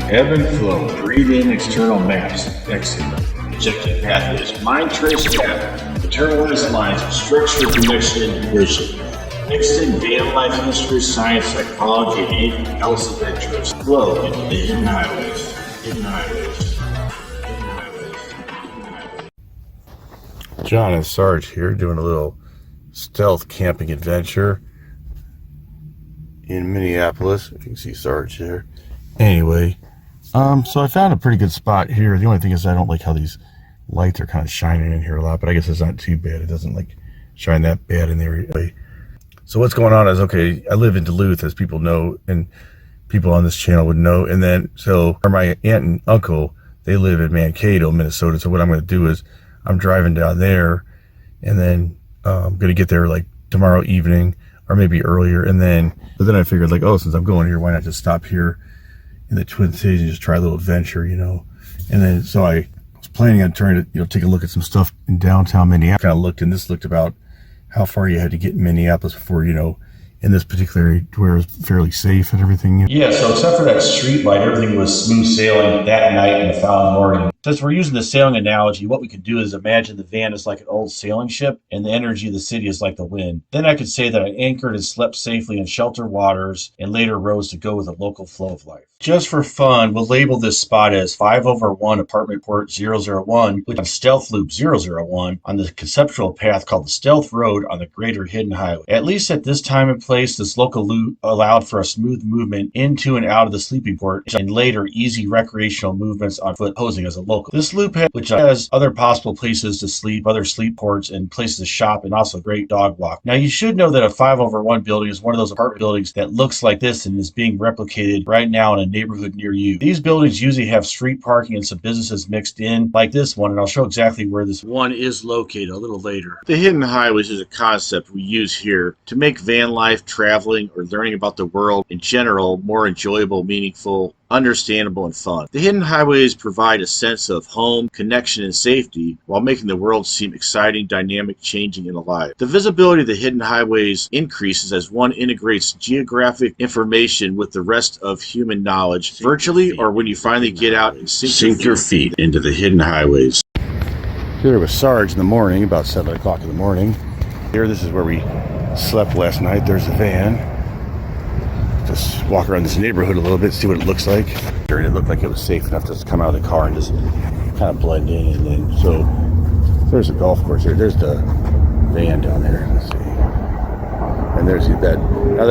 Ebb and flow. Breathe in external maps. Exit. Projected pathways. Mind trace map. Internalized lines. Structure, connection, and division. Mixed in van life history, science, psychology, and anything else of interest. Flow into the hidden highways. Hidden highways. Hidden highways. Hidden highways. John and Sarge here doing a little stealth camping adventure in Minneapolis. If you can see Sarge there. Anyway, so I found a pretty good spot here. The only thing is I don't like how these lights are kind of shining in here a lot, but I guess it's not too bad. It doesn't like shine that bad in there. So what's going on is, okay, I live in Duluth, as people know, and people on this channel would know. And then, so my aunt and uncle, they live in Mankato, Minnesota. So what I'm going to do is I'm driving down there, and then I'm going to get there like tomorrow evening or maybe earlier. But then I figured, like, oh, since I'm going here, why not just stop here in the Twin Cities and just try a little adventure, And then, so I was planning on trying to, take a look at some stuff in downtown Minneapolis. Kind of looked about how far you had to get in Minneapolis before, in this particular area where it's fairly safe and everything. Yeah, so except for that street light, everything was smooth sailing that night and the following morning. Since we're using the sailing analogy, what we could do is imagine the van is like an old sailing ship and the energy of the city is like the wind. Then I could say that I anchored and slept safely in sheltered waters and later rose to go with the local flow of life. Just for fun, we'll label this spot as 5/1 Apartment Port 001, which on Stealth Loop 001 on the conceptual path called the Stealth Road on the Greater Hidden Highway. At least at this time and place, this local loop allowed for a smooth movement into and out of the sleeping port and later easy recreational movements on foot posing as a local. This loop which has other possible places to sleep, other sleep ports and places to shop, and also great dog walk. Now you should know that a 5/1 building is one of those apartment buildings that looks like this and is being replicated right now in a neighborhood near you. These buildings usually have street parking and some businesses mixed in like this one, and I'll show exactly where this one is located a little later. The Hidden Highways is a concept we use here to make van life, traveling, or learning about the world in general more enjoyable, meaningful, understandable, and fun. The Hidden Highways provide a sense of home, connection, and safety while making the world seem exciting, dynamic, changing, and alive. The visibility of the Hidden Highways increases as one integrates geographic information with the rest of human knowledge, virtually or when you finally get out and sink your feet into the Hidden Highways. Here with Sarge in the morning, about 7 o'clock in the morning. Here, this is where we slept last night. There's the van. Just walk around this neighborhood a little bit, see what it looks like. It looked like it was safe enough to just come out of the car and just kind of blend in. And then, so there's a golf course here. There's the van down there. Let's see. And there's that. Now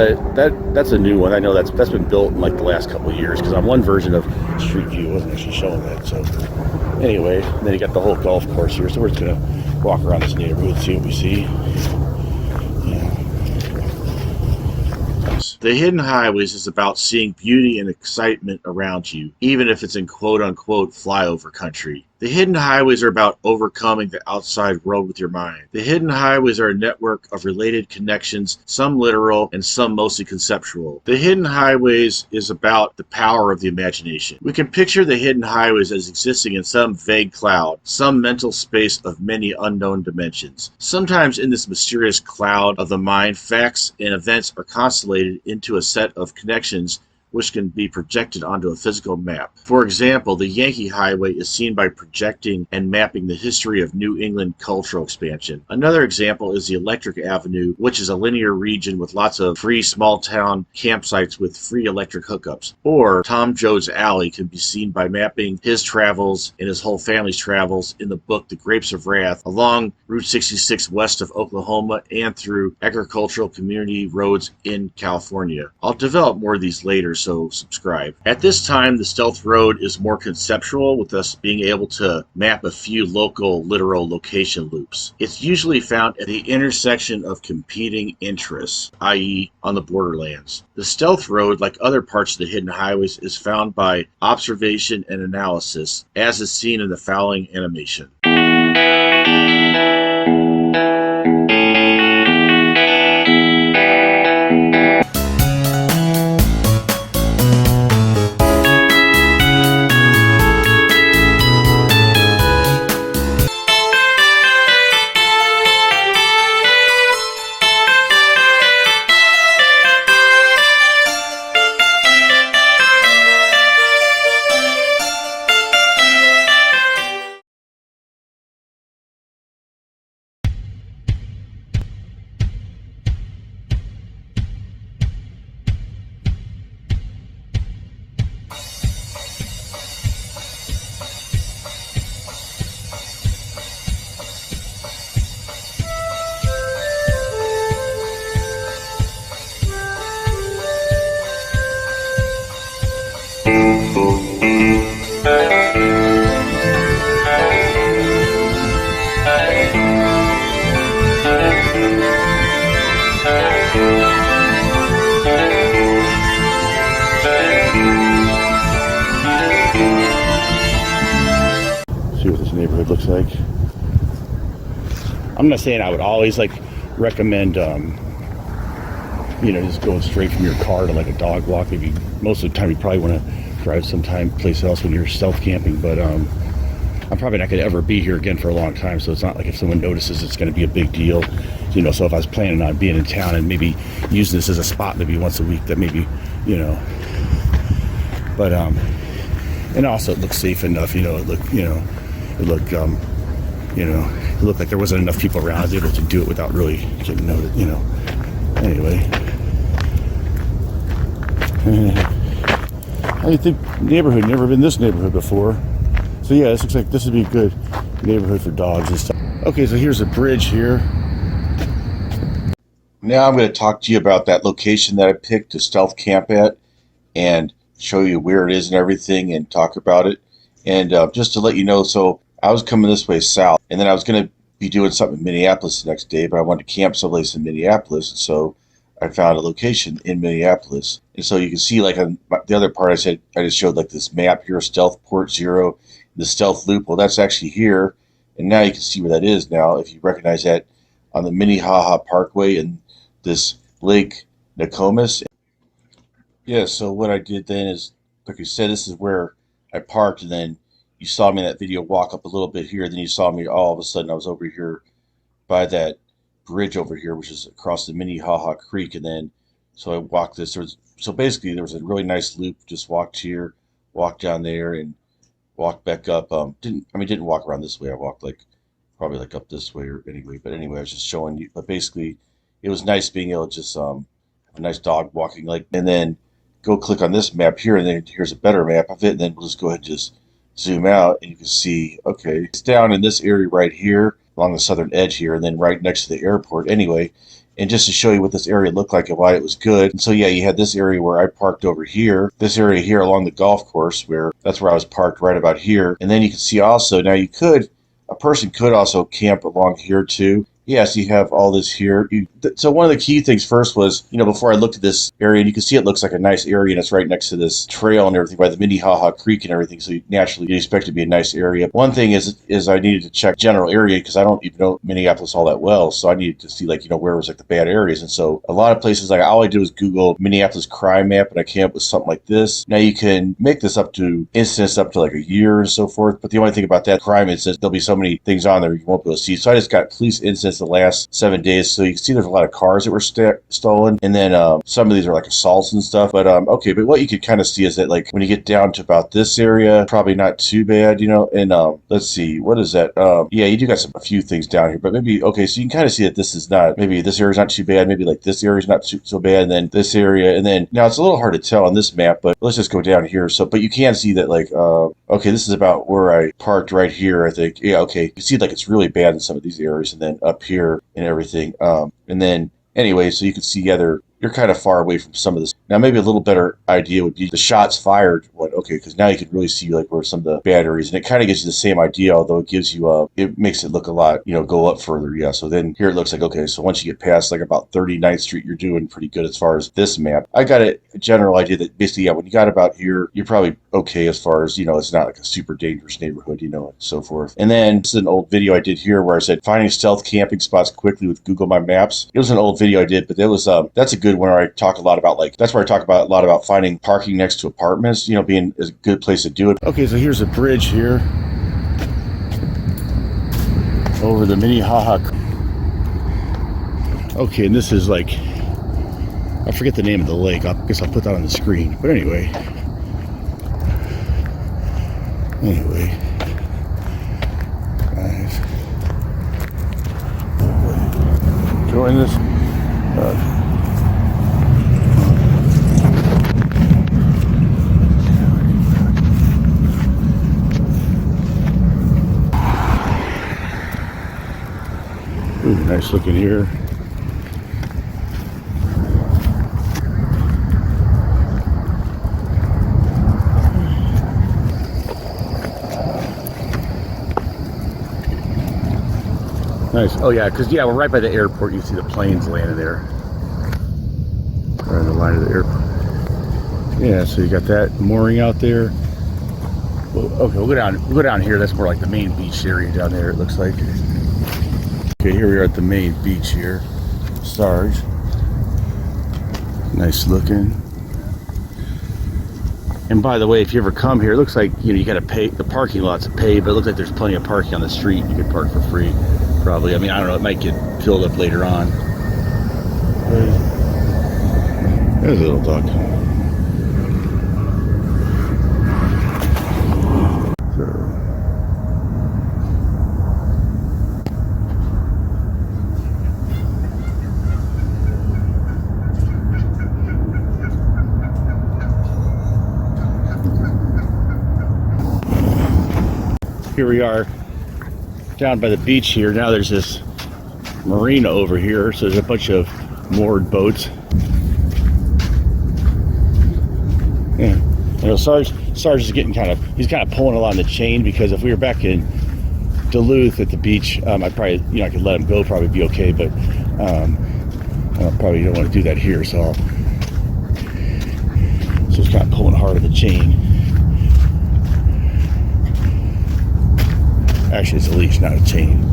that's a new one. I know that's been built in like the last couple of years, because on one version of Street View wasn't actually showing that. So anyway, then you got the whole golf course here. So we're just gonna walk around this neighborhood, see what we see. The Hidden Highways is about seeing beauty and excitement around you, even if it's in quote-unquote flyover country. The Hidden Highways are about overcoming the outside world with your mind. The Hidden Highways are a network of related connections, some literal and some mostly conceptual. The Hidden Highways is about the power of the imagination. We can picture the Hidden Highways as existing in some vague cloud, some mental space of many unknown dimensions. Sometimes in this mysterious cloud of the mind, facts and events are constellated into a set of connections which can be projected onto a physical map. For example, the Yankee Highway is seen by projecting and mapping the history of New England cultural expansion. Another example is the Electric Avenue, which is a linear region with lots of free small town campsites with free electric hookups. Or Tom Joad's Alley can be seen by mapping his travels and his whole family's travels in the book The Grapes of Wrath along Route 66 west of Oklahoma and through agricultural community roads in California. I'll develop more of these later, so subscribe. At this time, the Stealth Road is more conceptual, with us being able to map a few local literal location loops. It's usually found at the intersection of competing interests, i.e. on the borderlands. The Stealth Road, like other parts of the Hidden Highways, is found by observation and analysis, as is seen in the following animation. See what this neighborhood looks like. I'm not saying I would always like recommend you know, just going straight from your car to like a dog walk. Maybe most of the time you probably want to drive someplace else when you're stealth camping, but I'm probably not going to ever be here again for a long time, so it's not like if someone notices it's going to be a big deal, you know. So if I was planning on being in town and maybe using this as a spot maybe once a week, that maybe, you know, but and also it looked safe enough, you know. It looked, you know, it looked you know, it looked like there wasn't enough people around. I was able to do it without really getting noticed, you know. Anyway, I think neighborhood, never been this neighborhood before. So yeah, this looks like this would be a good neighborhood for dogs and stuff. Okay, so here's a bridge here. Now I'm going to talk to you about that location that I picked to stealth camp at and show you where it is and everything and talk about it. And just to let you know, so I was coming this way south, and then I was going to be doing something in Minneapolis the next day, but I wanted to camp someplace in Minneapolis, and so I found a location in Minneapolis. And so you can see, like on the other part, I said I just showed like this map here, Stealth Port Zero, the Stealth Loop. Well, that's actually here, and now you can see where that is now if you recognize that on the Minnehaha Parkway and this Lake Nokomis. Yeah, so what I did then is, like I said, this is where I parked, and then you saw me in that video walk up a little bit here, then you saw me all of a sudden I was over here by that bridge over here, which is across the Minnehaha Creek, and then so I walked this. So basically there was a really nice loop. Just walked here, walked down there, and walked back up. Didn't walk around this way. I walked like probably like up this way or anyway. But anyway, I was just showing you. But basically, it was nice being able to just have a nice dog walking like, and then go click on this map here, and then here's a better map of it, and then we'll just go ahead and just zoom out, and you can see, okay, it's down in this area right here along the southern edge here, and then right next to the airport anyway. And just to show you what this area looked like and why it was good. And so yeah, you had this area where I parked over here, this area here along the golf course, where that's where I was parked right about here. And then you can see also, now a person could also camp along here too. Yes, you have all this here. So one of the key things first was, you know, before I looked at this area, and you can see it looks like a nice area, and it's right next to this trail and everything by the Minnehaha Creek and everything. So naturally, you expect it to be a nice area. One thing is I needed to check general area because I don't even know Minneapolis all that well. So I needed to see, like, you know, where was like the bad areas. And so a lot of places, like all I did was Google Minneapolis crime map, and I came up with something like this. Now you can make this up to incidents up to like a year and so forth. But the only thing about that crime incident, there'll be so many things on there you won't be able to see. So I just got police incidents the last 7 days. So you can see there's a lot of cars that were stolen, and then some of these are like assaults and stuff. But okay, but what you can kind of see is that, like, when you get down to about this area, probably not too bad, you know. And let's see, what is that? Yeah, you do got a few things down here, but maybe okay. So you can kind of see that this is not, maybe this area is not too bad. Maybe like this area is not so bad, and then this area, and then now it's a little hard to tell on this map, but let's just go down here. So, but you can see that, like, okay, this is about where I parked right here, I think. Yeah, okay, you can see like it's really bad in some of these areas, and then up here and everything. And then anyway, so you can see, yeah, you're kind of far away from some of this. Now, maybe a little better idea would be the shots fired. Okay, because now you can really see like where some of the bad areas, and it kind of gives you the same idea, although it gives you it makes it look a lot, you know, go up further. Yeah, so then here it looks like, okay, so once you get past like about 39th Street, you're doing pretty good as far as this map. I got a general idea that basically, yeah, when you got about here, you're probably okay as far as, you know, it's not like a super dangerous neighborhood, you know, and so forth. And then this is an old video I did here where I said finding stealth camping spots quickly with Google My Maps. It was an old video I did, but that's a good one where I talk a lot about, like, that's where I talk about a lot about finding parking next to apartments, you know, being a good place to do it. Okay, so here's a bridge here over the Minnehaha. Okay, and this is like, I forget the name of the lake. I guess I'll put that on the screen. But anyway, guys, join this. Ooh, nice looking here. Nice. Oh yeah, because we're right by the airport. You see the planes landing there. Right on the line of the airport. Yeah, so you got that mooring out there. Well, okay, we'll go down here. That's more like the main beach area down there, it looks like. Okay, here we are at the main beach here. Sarg. Nice looking. And by the way, if you ever come here, it looks like you got to pay. The parking lot's paid, but it looks like there's plenty of parking on the street. You could park for free, probably. I mean, I don't know. It might get filled up later on. There's a little duck. Here we are down by the beach here. Now there's this marina over here, so there's a bunch of moored boats. Yeah, you know, Sarge is getting he's kind of pulling along the chain, because if we were back in Duluth at the beach, I probably, I could let him go, probably be okay, but I probably don't want to do that here, so it's kind of pulling hard at the chain. Actually, it's a leash, not a chain.